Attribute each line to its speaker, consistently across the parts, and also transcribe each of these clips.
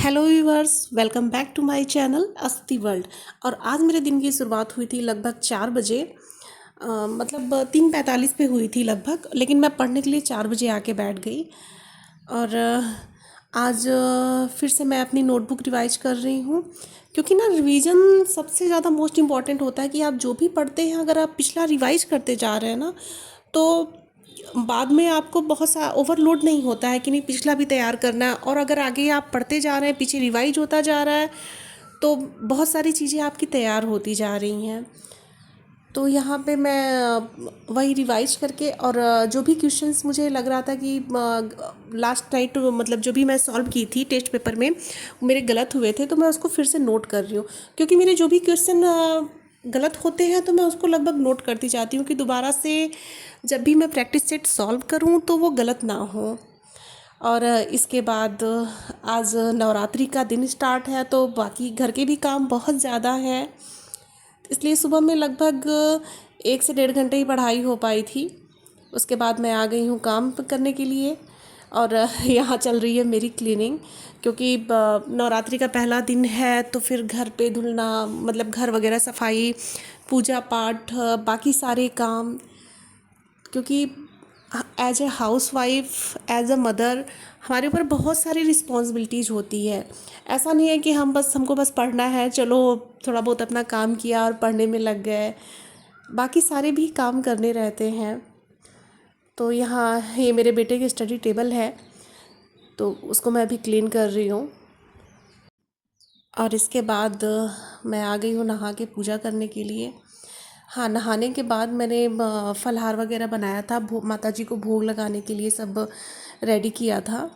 Speaker 1: Hello viewers, welcome back to my channel Asti world. और आज मेरे दिन की शुरुआत हुई थी लगभग 4 बजे, मतलब 3:45 पे हुई थी लगभग। लेकिन मैं पढ़ने के लिए 4 बजे आके बैठ गई। और आज फिर से मैं अपनी नोटबुक रिवाइज कर रही हूँ, क्योंकि ना रिवीजन सबसे ज़्यादा मोस्ट इम्पॉर्टेंट होता है कि आप जो भी पढ़ते हैं अगर आप पिछला रिवाइज करते जा रहे हैं ना, तो बाद में आपको बहुत सा ओवरलोड नहीं होता है कि नहीं पिछला भी तैयार करना है। और अगर आगे आप पढ़ते जा रहे हैं, पीछे रिवाइज होता जा रहा है, तो बहुत सारी चीज़ें आपकी तैयार होती जा रही हैं। तो यहाँ पे मैं वही रिवाइज करके, और जो भी क्वेश्चंस मुझे लग रहा था कि लास्ट नाइट मतलब जो भी मैं सॉल्व की थी टेस्ट पेपर में मेरे गलत हुए थे, तो मैं उसको फिर से नोट कर रही हूँ। क्योंकि मेरे जो भी क्वेश्चन गलत होते हैं तो मैं उसको लगभग नोट करती जाती हूँ कि दोबारा से जब भी मैं प्रैक्टिस सेट सॉल्व करूँ तो वो गलत ना हो। और इसके बाद आज नवरात्रि का दिन स्टार्ट है, तो बाकी घर के भी काम बहुत ज़्यादा है, इसलिए सुबह में लगभग 1 से 1.5 घंटे ही पढ़ाई हो पाई थी। उसके बाद मैं आ गई हूँ काम करने के लिए। और यहाँ चल रही है मेरी क्लीनिंग, क्योंकि नवरात्रि का पहला दिन है, तो फिर घर पे धुलना, मतलब घर वगैरह सफाई, पूजा पाठ, बाकी सारे काम। क्योंकि as a housewife, as a mother, हमारे ऊपर बहुत सारी रिस्पॉन्सिबिलिटीज़ होती है। ऐसा नहीं है कि हमको बस पढ़ना है, चलो थोड़ा बहुत अपना काम किया और पढ़ने में लग गए, बाकी सारे भी काम करने रहते हैं। तो यहाँ ये मेरे बेटे की स्टडी टेबल है, तो उसको मैं अभी क्लीन कर रही हूँ। और इसके बाद मैं आ गई हूँ नहा के पूजा करने के लिए। हाँ, नहाने के बाद मैंने फलहार वगैरह बनाया था, माता जी को भोग लगाने के लिए सब रेडी किया था।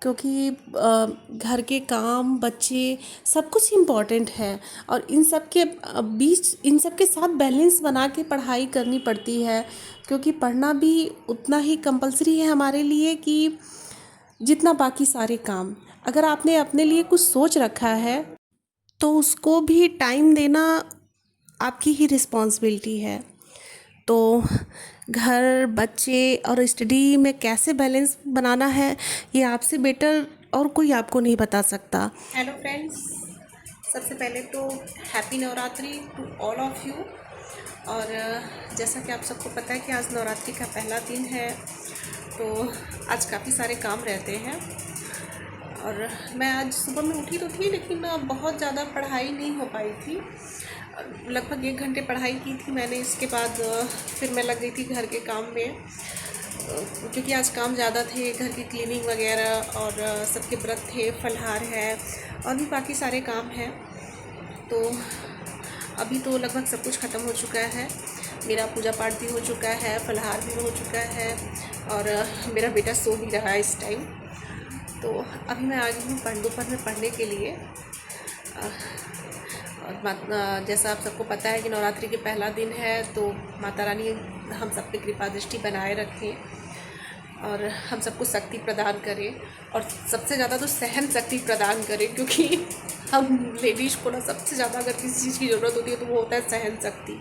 Speaker 1: क्योंकि घर के काम, बच्चे, सब कुछ इम्पॉर्टेंट है, और इन सब के बीच, इन सब के साथ बैलेंस बना के पढ़ाई करनी पड़ती है। क्योंकि पढ़ना भी उतना ही कंपलसरी है हमारे लिए कि जितना बाकी सारे काम। अगर आपने अपने लिए कुछ सोच रखा है तो उसको भी टाइम देना आपकी ही रिस्पॉन्सिबिलिटी है। तो घर, बच्चे और स्टडी में कैसे बैलेंस बनाना है, ये आपसे बेटर और कोई आपको नहीं बता सकता। हेलो फ्रेंड्स, सबसे पहले तो happy Navratri to all of you. और जैसा कि आप सबको पता है कि आज नवरात्रि का पहला दिन है, तो आज काफ़ी सारे काम रहते हैं। और मैं आज सुबह में उठी तो थी, लेकिन बहुत ज़्यादा पढ़ाई नहीं हो पाई थी। लगभग 1 घंटे पढ़ाई की थी मैंने। इसके बाद फिर मैं लग गई थी घर के काम में, क्योंकि आज काम ज़्यादा थे, घर की क्लीनिंग वगैरह, और सबके व्रत थे, फलहार है, और भी बाकी सारे काम हैं। तो अभी तो लगभग सब कुछ ख़त्म हो चुका है। मेरा पूजा पाठ भी हो चुका है, फलहार भी हो चुका है, और मेरा बेटा सो भी रहा है इस टाइम। तो अभी मैं आ गई हूँ दोपहर में पढ़ने के लिए। और जैसा आप सबको पता है कि नवरात्रि के पहला दिन है, तो माता रानी हम सब पे कृपा दृष्टि बनाए रखें और हम सबको शक्ति प्रदान करें, और सबसे ज़्यादा तो सहन शक्ति प्रदान करें। क्योंकि हम लेडीज़ को ना सबसे ज़्यादा अगर किसी चीज़ की ज़रूरत होती है तो वो होता है सहन शक्ति।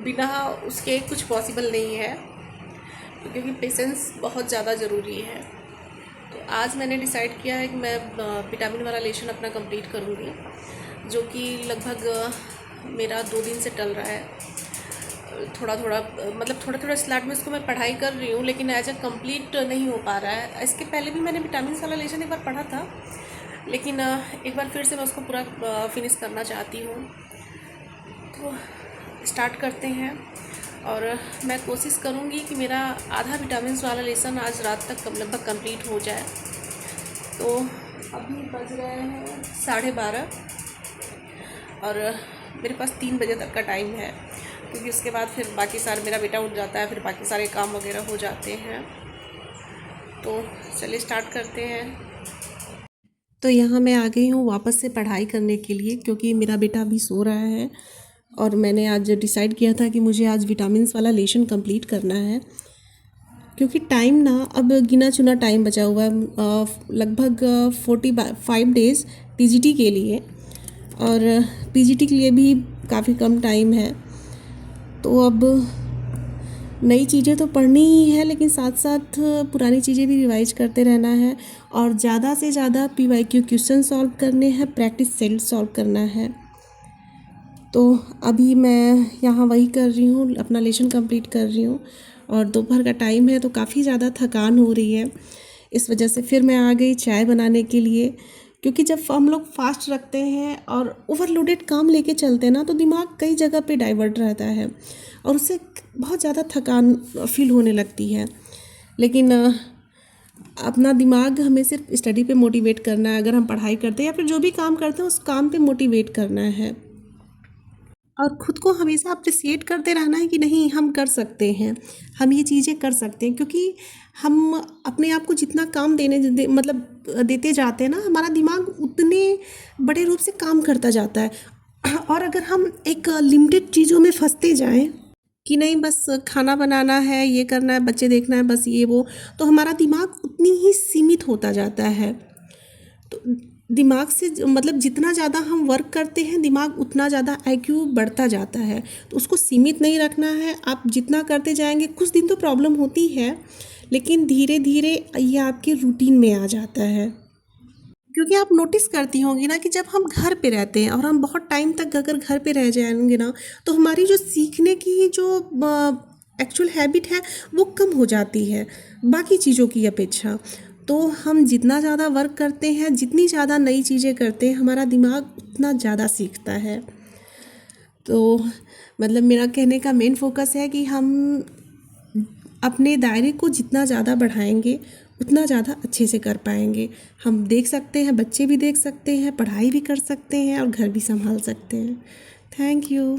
Speaker 1: बिना उसके कुछ पॉसिबल नहीं है, क्योंकि पेशेंस बहुत ज़्यादा ज़रूरी है। तो आज मैंने डिसाइड किया है कि मैं विटामिन वाला लेशन अपना कंप्लीट करूँगी, जो कि लगभग मेरा 2 दिन से टल रहा है। थोड़ा थोड़ा स्लैट में इसको मैं पढ़ाई कर रही हूँ, लेकिन एज ए कंप्लीट नहीं हो पा रहा है। इसके पहले भी मैंने विटामिन वाला लेशन एक बार पढ़ा था, लेकिन एक बार फिर से मैं उसको पूरा फिनिश करना चाहती हूँ। तो स्टार्ट करते हैं, और मैं कोशिश करूँगी कि मेरा आधा विटामिन वाला लेसन आज रात तक लगभग कंप्लीट हो जाए। तो अभी बज रहे हैं 12:30, और मेरे पास 3 बजे तक का टाइम है, क्योंकि उसके बाद फिर बाकी सारे, मेरा बेटा उठ जाता है, फिर बाकी सारे काम वगैरह हो जाते हैं। तो चलिए स्टार्ट करते हैं। तो यहाँ मैं आ गई हूँ वापस से पढ़ाई करने के लिए, क्योंकि मेरा बेटा अभी सो रहा है, और मैंने आज डिसाइड किया था कि मुझे आज विटामिन्स वाला लेशन कंप्लीट करना है। क्योंकि टाइम ना अब गिना चुना टाइम बचा हुआ है, लगभग 45 डेज़ टीजीटी के लिए, और पीजीटी के लिए भी काफ़ी कम टाइम है। तो अब नई चीज़ें तो पढ़नी ही है, लेकिन साथ साथ पुरानी चीज़ें भी रिवाइज करते रहना है और ज़्यादा से ज़्यादा PYQ क्वेश्चन सॉल्व करने हैं, प्रैक्टिस सेट सॉल्व करना है। तो अभी मैं यहाँ वही कर रही हूँ, अपना लेसन कंप्लीट कर रही हूँ और दोपहर का टाइम है तो काफ़ी ज़्यादा थकान हो रही है। इस वजह से फिर मैं आ गई चाय बनाने के लिए, क्योंकि जब हम लोग फास्ट रखते हैं और ओवरलोडेड काम लेके चलते हैं ना, तो दिमाग कई जगह पे डाइवर्ट रहता है और उससे बहुत ज़्यादा थकान फील होने लगती है। लेकिन अपना दिमाग हमें सिर्फ स्टडी पे मोटिवेट करना है। अगर हम पढ़ाई करते हैं या फिर जो भी काम करते हैं उस काम पे मोटिवेट करना है और ख़ुद को हमेशा अप्रिसिएट करते रहना है कि नहीं, हम कर सकते हैं, हम ये चीज़ें कर सकते हैं। क्योंकि हम अपने आप को जितना काम मतलब देते जाते हैं ना, हमारा दिमाग उतने बड़े रूप से काम करता जाता है। और अगर हम एक लिमिटेड चीज़ों में फंसते जाएं कि नहीं बस खाना बनाना है, ये करना है, बच्चे देखना है, बस ये वो, तो हमारा दिमाग उतनी ही सीमित होता जाता है। तो दिमाग से मतलब जितना ज़्यादा हम वर्क करते हैं, दिमाग उतना ज़्यादा IQ बढ़ता जाता है। तो उसको सीमित नहीं रखना है। आप जितना करते जाएंगे, कुछ दिन तो प्रॉब्लम होती है, लेकिन धीरे धीरे ये आपके रूटीन में आ जाता है। क्योंकि आप नोटिस करती होंगी ना कि जब हम घर पे रहते हैं और हम बहुत टाइम तक अगर घर पे रह जाएंगे ना, तो हमारी जो सीखने की जो एक्चुअल हैबिट है वो कम हो जाती है बाकी चीज़ों की अपेक्षा। तो हम जितना ज़्यादा वर्क करते हैं, जितनी ज़्यादा नई चीज़ें करते हैं, हमारा दिमाग उतना ज़्यादा सीखता है। तो मतलब मेरा कहने का मेन फोकस है कि हम अपने दायरे को जितना ज़्यादा बढ़ाएंगे उतना ज़्यादा अच्छे से कर पाएंगे। हम देख सकते हैं, बच्चे भी देख सकते हैं, पढ़ाई भी कर सकते हैं और घर भी संभाल सकते हैं। Thank you.